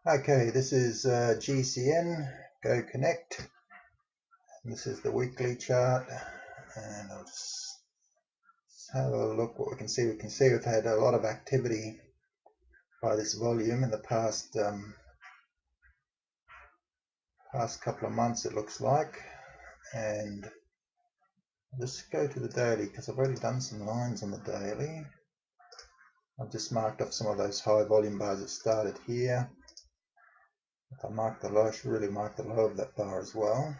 Okay, this is GCN, Go Connect. And this is the weekly chart, and I'll just have a look what we can see. We can see we've had a lot of activity by this volume in the past couple of months, it looks like. And I'll just go to the daily because I've already done some lines on the daily. I've just marked off some of those high volume bars that started here. If I mark the low, I should really mark the low of that bar as well.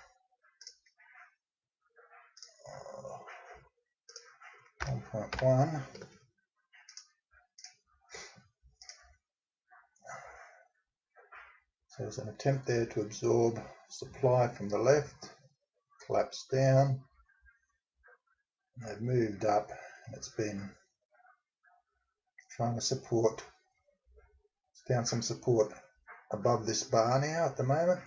1.1. So there's an attempt there to absorb supply from the left, collapse down, and they've moved up, and it's been trying to support. It's found some support above this bar now at the moment.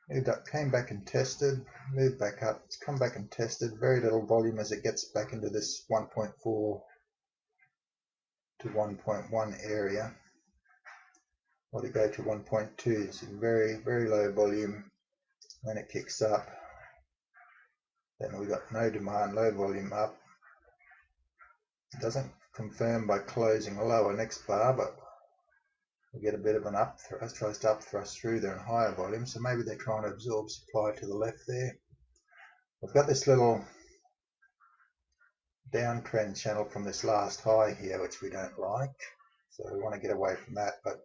Moved up, came back and tested, moved back up, it's come back and tested, very little volume as it gets back into this 1.4 to 1.1 area. Or to go to 1.2, it's very, very low volume. When it kicks up, then we've got no demand, low volume up. It doesn't confirm by closing lower next bar, but we get a bit of an up thrust, tries to up thrust through there in higher volume, so maybe they're trying to absorb supply to the left there. We've got this little downtrend channel from this last high here, which we don't like, so we want to get away from that. But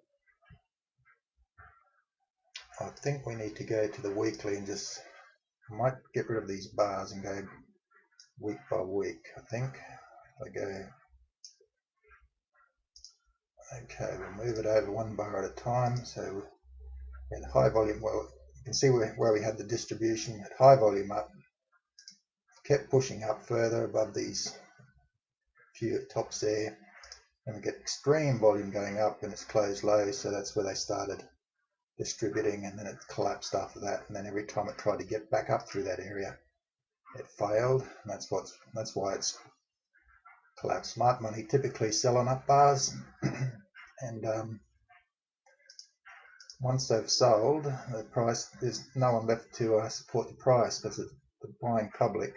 I think we need to go to the weekly and just, I might get rid of these bars and go week by week. I think if I go, okay, we'll move it over one bar at a time. So at high volume, well, you can see where we had the distribution at high volume up, kept pushing up further above these few tops there, and we get extreme volume going up and it's closed low, so that's where they started distributing, and then it collapsed after that, and then every time it tried to get back up through that area it failed, and that's why it's collapsed. Smart money typically sell on up bars and once they've sold, the price, there's no one left to support the price, because the buying public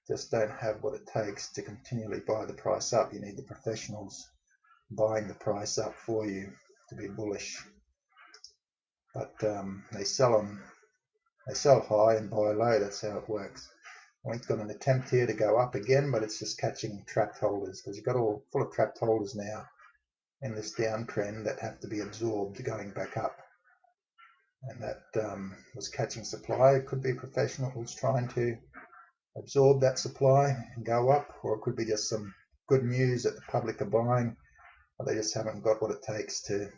just don't have what it takes to continually buy the price up. You need the professionals buying the price up for you to be bullish. But they sell high and buy low. That's how it works. We've got an attempt here to go up again, but it's just catching trapped holders, because you've got all full of trapped holders now in this downtrend that have to be absorbed going back up. And that was catching supply. It could be professionals trying to absorb that supply and go up, or it could be just some good news that the public are buying, but they just haven't got what it takes to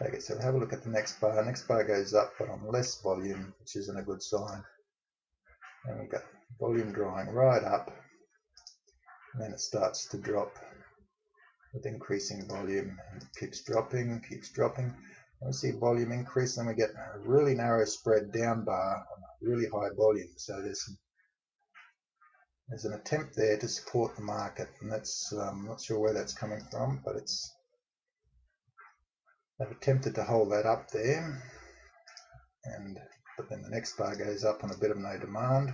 take it. So have a look at the next bar. Next bar goes up, but on less volume, which isn't a good sign. And we've got volume drying right up, and then it starts to drop with increasing volume, and it keeps dropping, and we see volume increase, and we get a really narrow spread down bar on really high volume. So there's an attempt there to support the market, and that's I'm not sure where that's coming from, but they've attempted to hold that up there, but then the next bar goes up on a bit of no demand,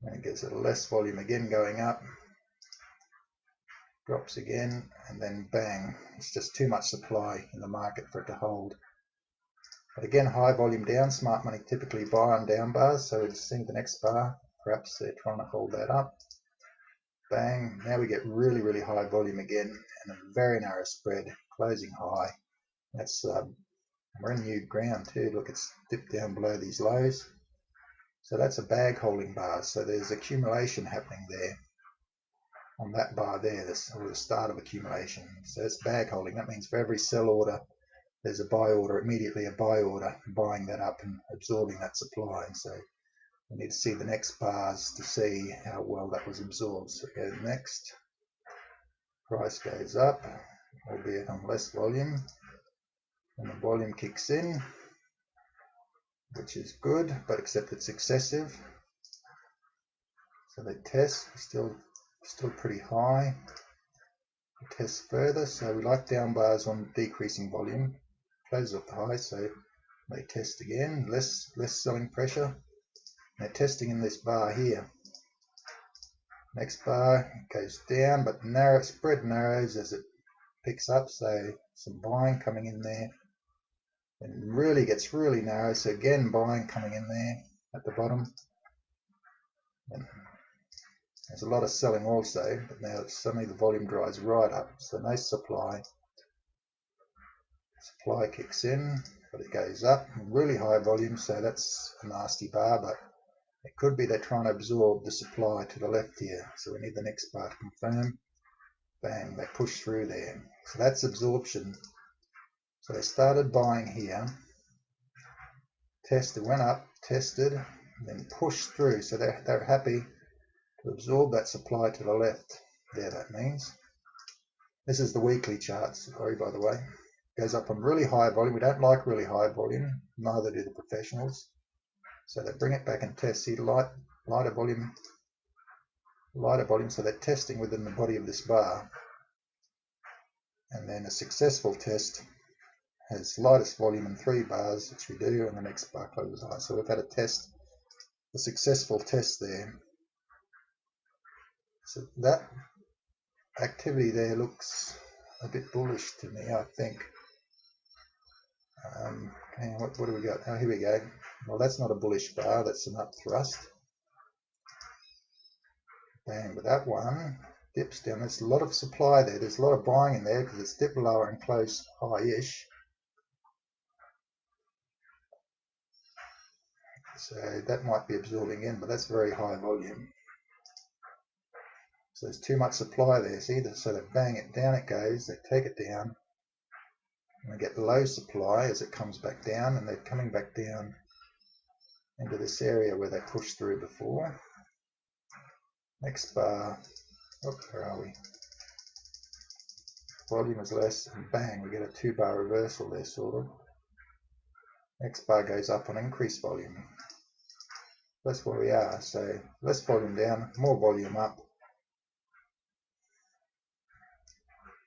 and it gets a less volume again going up, drops again, and then bang, it's just too much supply in the market for it to hold. But again, high volume down, smart money typically buy on down bars, so we'll see the next bar, perhaps they're trying to hold that up. Bang, now we get really, really high volume again, and a very narrow spread, closing high. That's we're in new ground too. Look, it's dipped down below these lows. So that's a bag holding bar. So there's accumulation happening there on that bar there, or the start of accumulation. So it's bag holding. That means for every sell order, there's a buy order, immediately a buy order, buying that up and absorbing that supply. And so we need to see the next bars to see how well that was absorbed. So go next. Price goes up, albeit on less volume. And the volume kicks in, which is good, but except it's excessive. So they test, still pretty high. test further. So we like down bars on decreasing volume, closes off the high, so they test again, less selling pressure. They're testing in this bar here. Next bar goes down, but spread narrows as it picks up, so some buying coming in there. And really gets really narrow, so again buying coming in there at the bottom. And there's a lot of selling also, but now suddenly the volume dries right up, so no supply. Supply kicks in, but it goes up, really high volume, so that's a nasty bar, but it could be they're trying to absorb the supply to the left here. So we need the next bar to confirm. Bang, they push through there. So that's absorption. So they started buying here, tested, went up, tested, then pushed through. So they're happy to absorb that supply to the left. There, that means. This is the weekly chart, sorry, by the way. Goes up on really high volume. We don't like really high volume, neither do the professionals. So they bring it back and test. See, lighter volume, so they're testing within the body of this bar. And then a successful test has lightest volume in 3 bars, which we do, and the next bar closes high. So we've had a successful test there. So that activity there looks a bit bullish to me, I think. Hang on, what do we got? Oh, here we go. Well, that's not a bullish bar, that's an up thrust. Bang, but that one dips down. There's a lot of supply there. There's a lot of buying in there because it's dipped lower and closed high-ish. So that might be absorbing in, but that's very high volume. So there's too much supply there. See, so they bang it down, it goes, they take it down, and they get low supply as it comes back down, and they're coming back down into this area where they pushed through before. Next bar, where are we? Volume is less, and bang, we get a 2-bar reversal there, sort of. Next bar goes up on increased volume. That's where we are, so less volume down, more volume up.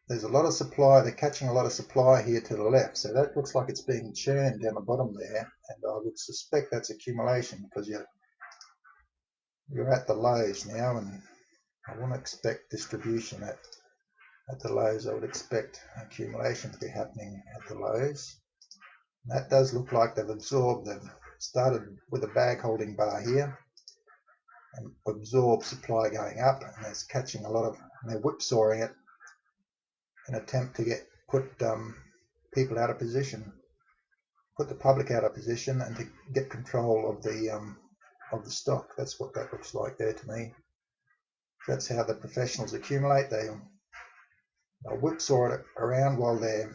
There's a lot of supply, they're catching a lot of supply here to the left, so that looks like it's being churned down the bottom there, and I would suspect that's accumulation because you're at the lows now, and I wouldn't expect distribution at the lows. I would expect accumulation to be happening at the lows. And that does look like they've absorbed, they've started with a bag holding bar here and absorbed supply going up, and it's catching a lot of, and they're whipsawing it in an attempt to put people out of position, put the public out of position, and to get control of the stock. That's what that looks like there to me. That's how the professionals accumulate. They'll whipsaw it around while they're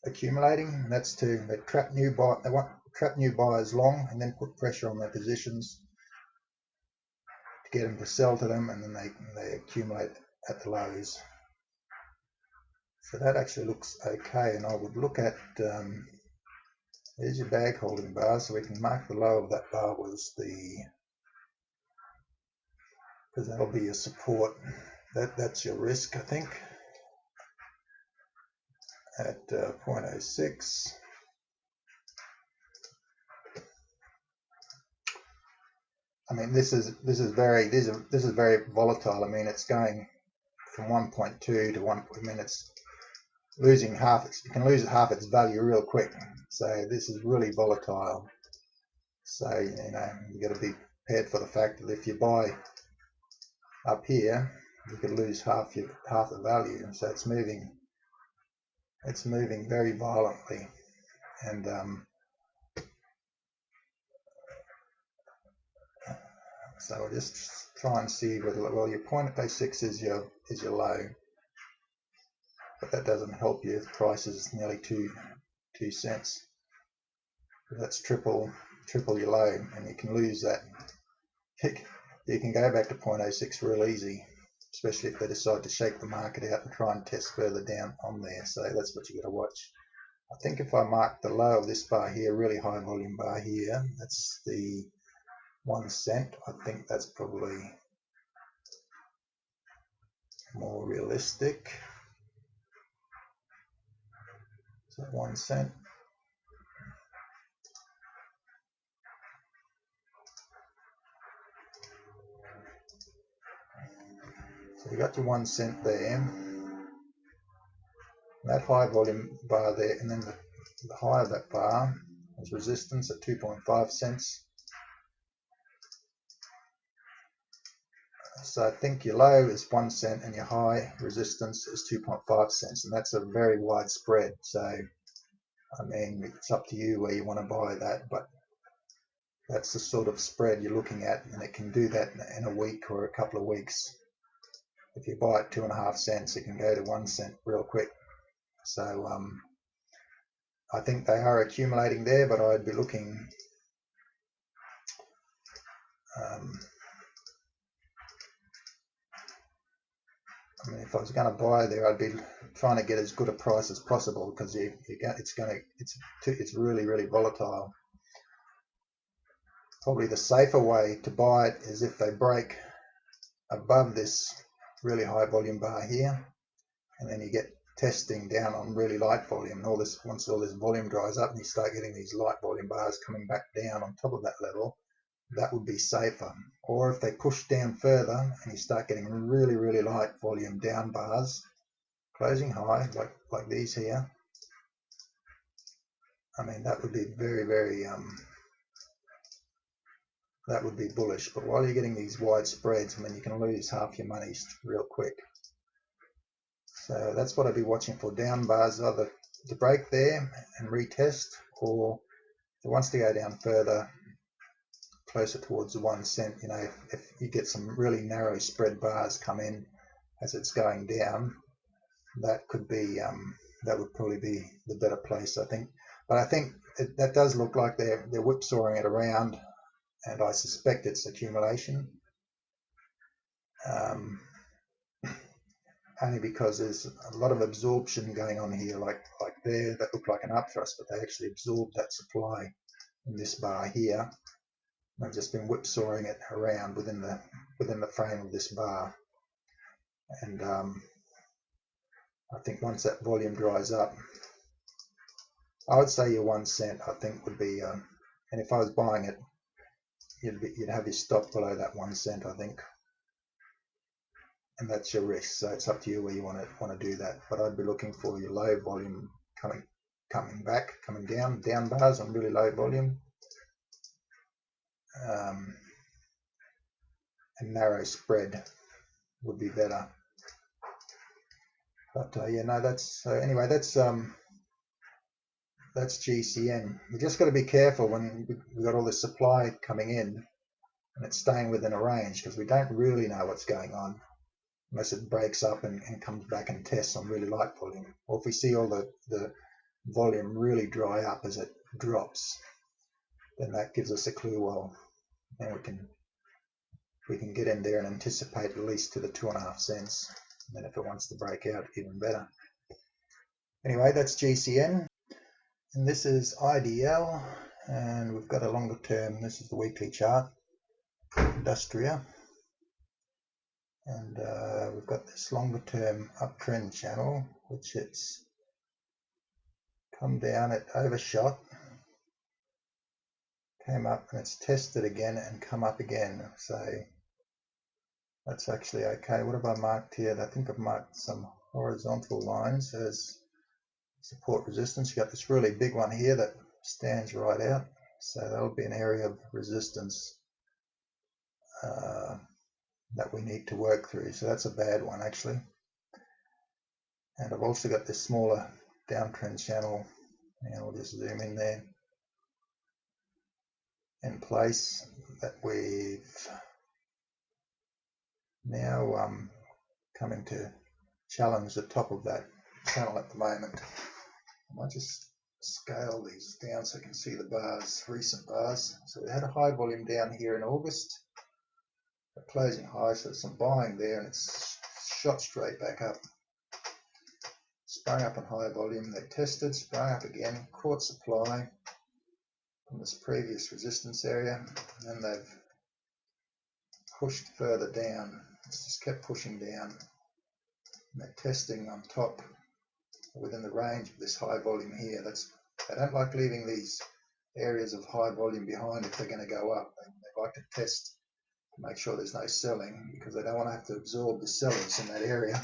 accumulating, and that's they want to trap new buyers long and then put pressure on their positions to get them to sell to them, and then they accumulate at the lows. So that actually looks okay, and I would look at there's your bag holding bar, so we can mark the low of that bar was because that'll be your support. That's your risk, I think, at 0.06. I mean, this is very volatile. I mean, it's going from 1.2 to 1. I mean, it's losing half. You can lose half its value real quick. So this is really volatile. So you got to be prepared for the fact that if you buy up here, you could lose half the value. So it's moving very violently, and so we'll just try and see whether, well, your 0.06 is your low, but that doesn't help you if the price is nearly 2 cents. That's triple your low, and you can lose that. You can go back to 0.06 real easy, especially if they decide to shake the market out and try and test further down on there. So that's what you got to watch. I think if I mark the low of this bar here, really high volume bar here, that's the 1 cent. I think that's probably more realistic. So 1 cent. So you got your 1 cent there. That high volume bar there, and then the high of that bar is resistance at 2.5 cents. So I think your low is 1 cent and your high resistance is 2.5 cents, and that's a very wide spread. So I mean, it's up to you where you want to buy that, but that's the sort of spread you're looking at, and it can do that in a week or a couple of weeks. If you buy it 2.5 cents, it can go to 1 cent real quick. So I think they are accumulating there, but I'd be looking I mean, if I was going to buy there, I'd be trying to get as good a price as possible, because it's really, really volatile. Probably the safer way to buy it is if they break above this really high volume bar here, and then you get testing down on really light volume, and once all this volume dries up and you start getting these light volume bars coming back down on top of that level, that would be safer. Or if they push down further and you start getting really, really light volume down bars closing high, like these here, I mean, that would be very, very that would be bullish. But while you're getting these wide spreads, I mean, you can lose half your money real quick. So that's what I'd be watching for. Down bars, either to break there and retest, or if it wants to go down further, closer towards the 1 cent, you know, if you get some really narrow spread bars come in as it's going down, that could be that would probably be the better place, I think. But I think that does look like they're whipsawing it around, and I suspect it's accumulation, only because there's a lot of absorption going on here, like there, that looked like an upthrust, but they actually absorbed that supply in this bar here. They've just been whipsawing it around within the frame of this bar, and I think once that volume dries up, I would say your 1 cent, I think, would be, and if I was buying it, you'd have your stop below that 1 cent, I think, and that's your risk. So it's up to you where you want to do that. But I'd be looking for your low volume coming down bars on really low volume, and narrow spread would be better. But yeah, no, that's anyway. That's GCN. We just got to be careful when we've got all this supply coming in and it's staying within a range, because we don't really know what's going on unless it breaks up and comes back and tests on really light volume, or if we see all the volume really dry up as it drops, then that gives us a clue. Well, then we can get in there and anticipate at least to the 2.5 cents, and then if it wants to break out, even better. Anyway, that's GCN, and this is IDL, and we've got a longer term. This is the weekly chart, Industria, and we've got this longer term uptrend channel, which it's come down, it overshot, came up, and it's tested again and come up again. So that's actually okay. What have I marked here? I think I've marked some horizontal lines as support resistance. You got this really big one here that stands right out, so that'll be an area of resistance that we need to work through. So that's a bad one, actually. And I've also got this smaller downtrend channel, and we'll just zoom in there, in place, that we've now coming to challenge the top of that channel at the moment. I might just scale these down so you can see the bars, recent bars. So we had a high volume down here in August, a closing high, so there's some buying there, and it's shot straight back up, sprung up on high volume. They tested, sprung up again, caught supply from this previous resistance area, and then they've pushed further down. It's just kept pushing down, they're testing on top within the range of this high volume here. They don't like leaving these areas of high volume behind if they're going to go up. They like to test to make sure there's no selling, because they don't want to have to absorb the sellers in that area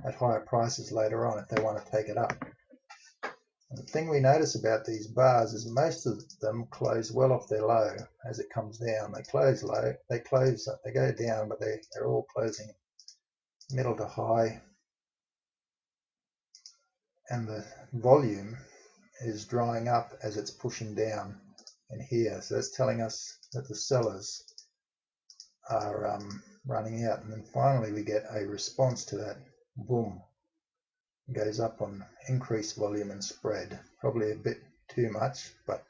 at higher prices later on if they want to take it up. And the thing we notice about these bars is most of them close well off their low as it comes down. They close low, they go down, but they're all closing middle to high, and the volume is drying up as it's pushing down in here. So that's telling us that the sellers are running out. And then finally we get a response to that. Boom. It goes up on increased volume and spread. Probably a bit too much, but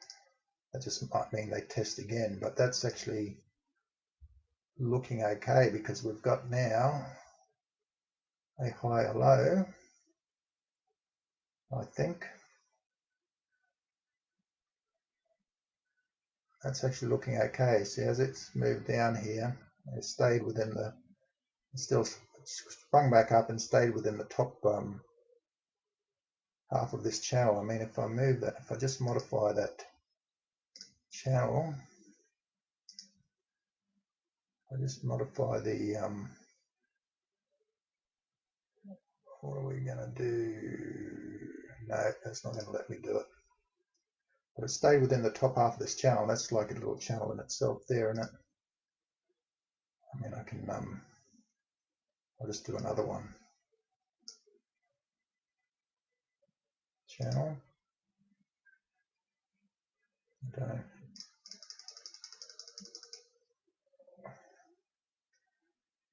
that just might mean they test again. But that's actually looking okay, because we've got now a higher low, I think. That's actually looking okay. See, as it's moved down here, it stayed within the, still sprung back up and stayed within the top half of this channel. I mean, if I move that, if I just modify that channel, I just modify the, what are we going to do? No, that's not going to let me do it. But it stayed within the top half of this channel. That's like a little channel in itself there, isn't it? I mean, I can, I'll just do another one. Channel. Okay.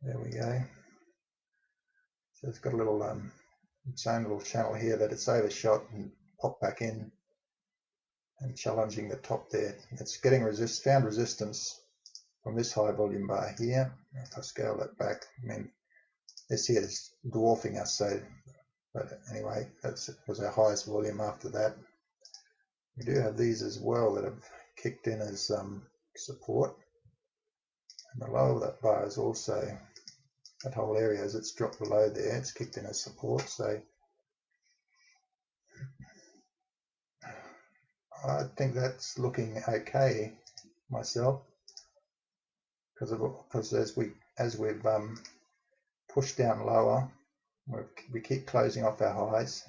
There we go. So it's got a little, its own little channel here that it's overshot and popped back in and challenging the top there. It's getting found resistance from this high volume bar here. If I scale that back, I mean, this here is dwarfing us, so, but anyway, that was our highest volume. After that, we do have these as well that have kicked in as support, and the low of that bar is also, that whole area as it's dropped below there, it's kicked in as support. So I think that's looking okay myself, because as we've pushed down lower, we keep closing off our highs,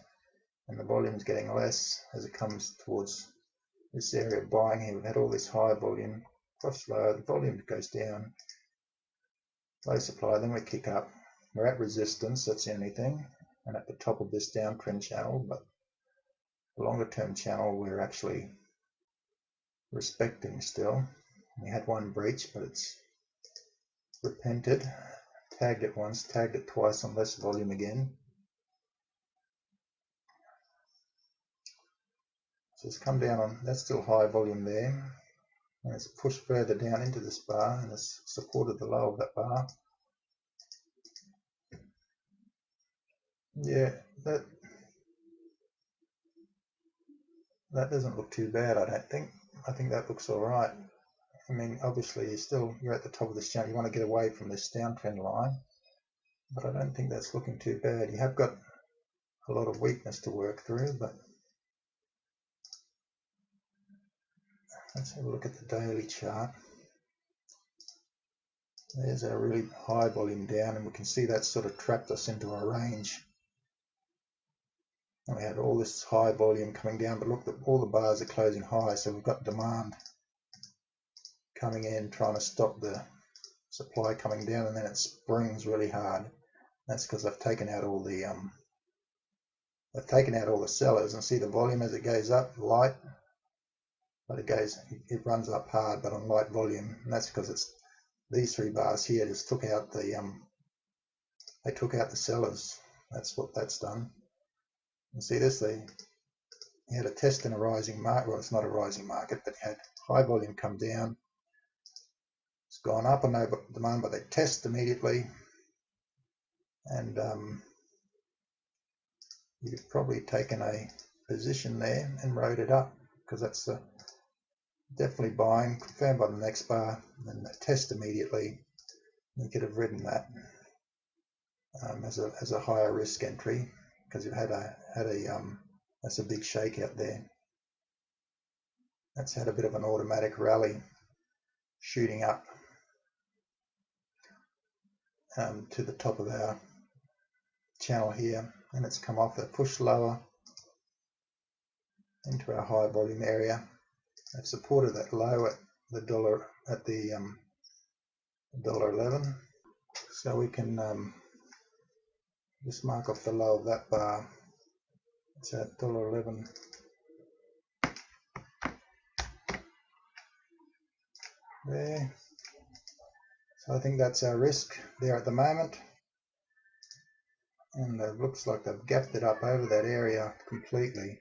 and the volume's getting less as it comes towards this area of buying here. We've had all this high volume, cross low, the volume goes down, low supply, then we kick up. We're at resistance, that's the only thing, and at the top of this downtrend channel, but the longer term channel we're actually respecting still. We had one breach, but it's repented, tagged it once, tagged it twice on less volume again. So it's come down on, that's still high volume there, and it's pushed further down into this bar and it's supported the low of that bar. Yeah, that doesn't look too bad, I don't think. I think that looks all right. I mean, obviously you're at the top of this channel, you want to get away from this downtrend line, but I don't think that's looking too bad. You have got a lot of weakness to work through, but let's have a look at the daily chart. There's our really high volume down, and we can see that sort of trapped us into a range. And we had all this high volume coming down, but look, all the bars are closing high, so we've got demand coming in, trying to stop the supply coming down, and then it springs really hard. That's because they've taken out all the sellers, and see the volume as it goes up, light, but it runs up hard, but on light volume, and that's because it's these three bars here just took out the they took out the sellers. That's what that's done. And see this, you had a test in a rising market. Well, it's not a rising market, but you had high volume come down. It's gone up on over demand, but they test immediately, and you've probably taken a position there and rode it up, because that's definitely buying, confirmed by the next bar, and they test immediately. You could have ridden that. as a higher risk entry, because you've had a that's a big shake out there. That's had a bit of an automatic rally, shooting up to the top of our channel here, and it's come off, a push lower into our high volume area. They've supported that low at the dollar, at the $1.11, so we can just mark off the low of that bar. It's at $1.11. There. So I think that's our risk there at the moment, and it looks like they've gapped it up over that area completely.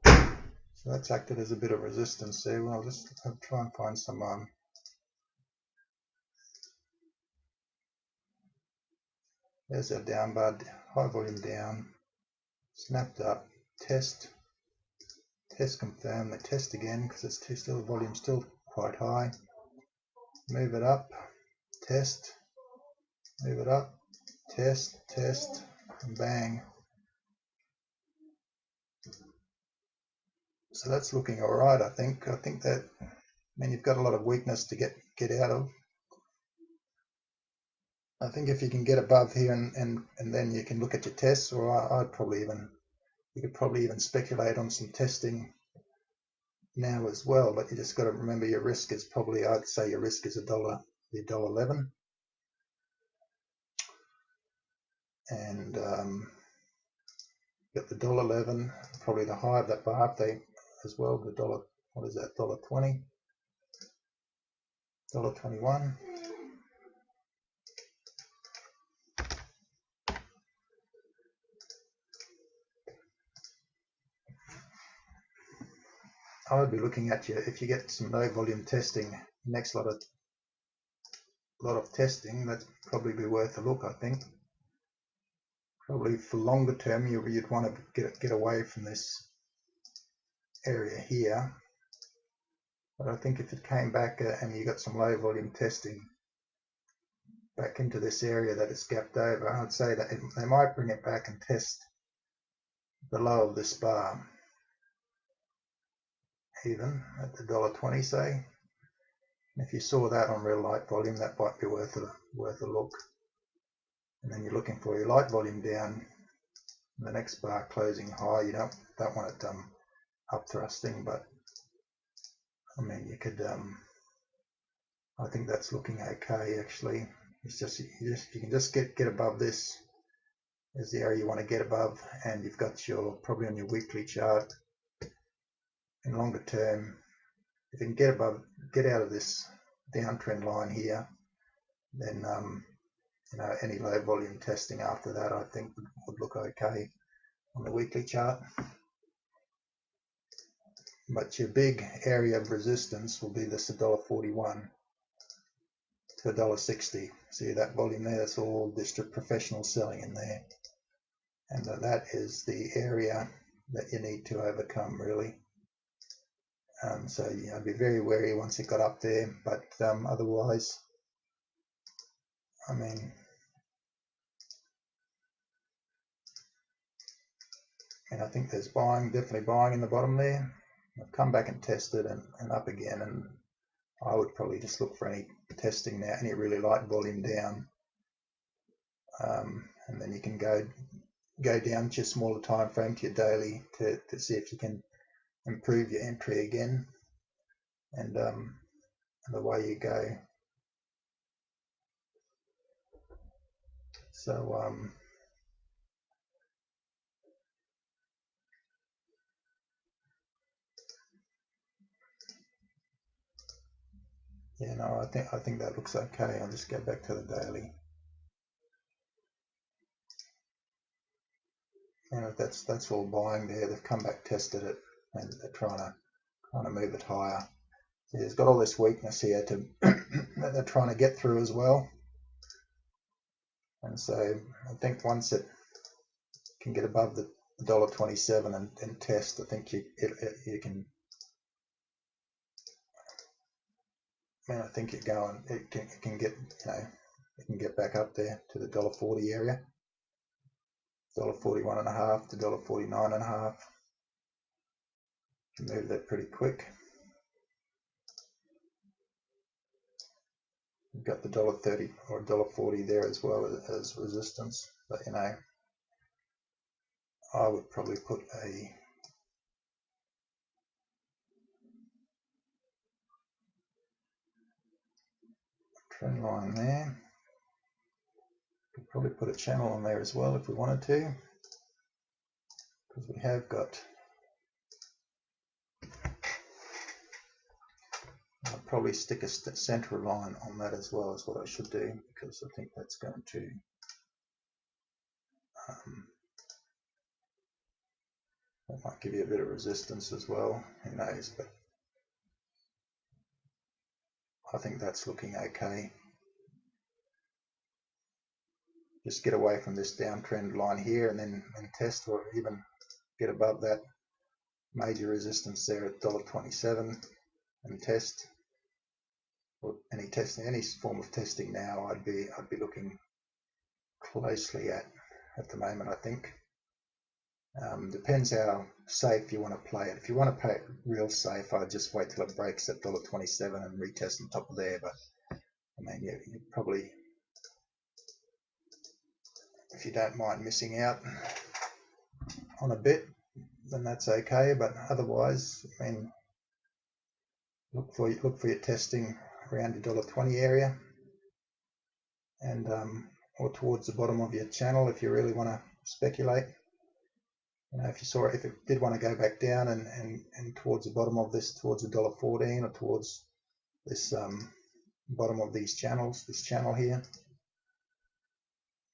So that's acted as a bit of resistance there. Well, I'll just try and find some there's our down bar, high volume down, snapped up, test confirm, they test again because it's still, the volume's still quite high, move it up, test, move it up, test, and bang. So that's looking all right, I think. I think that, I mean, you've got a lot of weakness to get out of. I think if you can get above here and then you can look at your tests, or I'd probably even, you could probably even speculate on some testing now as well, but you just got to remember your risk is probably, I'd say your risk is $1.11, and got the $1.11, probably the high of that bar up there as well, the dollar, what is that, $1.20, $1.21. I would be looking at you, if you get some low volume testing, next lot of testing, that'd probably be worth a look, I think. Probably for longer term, you'd want to get away from this area here. But I think if it came back and you got some low volume testing back into this area that it's gapped over, I'd say that they might bring it back and test the low of this bar, even at the $1.20, say. And if you saw that on real light volume, that might be worth a look. And then you're looking for your light volume down, the next bar closing high. You don't want it up thrusting, but I mean, you could. I think that's looking okay actually. It's just you can just get above this as the area you want to get above, and you've got your, probably on your weekly chart. In longer term, if you can get out of this downtrend line here, then any low volume testing after that, I think would look okay on the weekly chart. But your big area of resistance will be this $1.41 to $1.60. See that volume there? That's all district professional selling in there, and that is the area that you need to overcome, really. So be very wary once it got up there, but otherwise, I mean, and I think there's definitely buying in the bottom there. I've come back and tested and up again, and I would probably just look for any testing now, any really light volume down, and then you can go down to your smaller time frame, to your daily, to see if you can improve your entry again, and away you go. So yeah, no, I think that looks okay. I'll just go back to the daily, and that's all buying there. They've come back, tested it, and they're trying to move it higher. So it's got all this weakness here that they're trying to get through as well. And so I think once it can get above the $1.27 and test, I think you can I think it can get, it can get back up there to the $1.40 area, $1.41.5 to $1.49.5. Can move that pretty quick. We've got the $1.30 or $1.40 there as well as resistance, but I would probably put a trend line there. Could probably put a channel on there as well if we wanted to, because we have got. I'll probably stick a center line on that as well, is what I should do, because I think that's going to that might give you a bit of resistance as well, who knows, but I think that's looking okay. Just get away from this downtrend line here and then test, or even get above that major resistance there at $1.27 and test. Or any form of testing now I'd be looking closely at the moment, I think. Depends how safe you want to play it. If you want to play it real safe, I'd just wait till it breaks at $1.27 and retest on top of there. But I mean, you probably, if you don't mind missing out on a bit, then that's okay. But otherwise, I mean, look for your testing around the $1.20 area, and or towards the bottom of your channel if you really want to speculate. If it did want to go back down and towards the bottom of this, towards the $1.14 or towards this bottom of these channels, this channel here,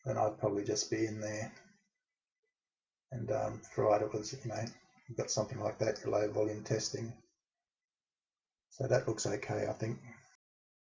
then I'd probably just be in there. And provided it was, you've got something like that, your low volume testing. So that looks okay, I think.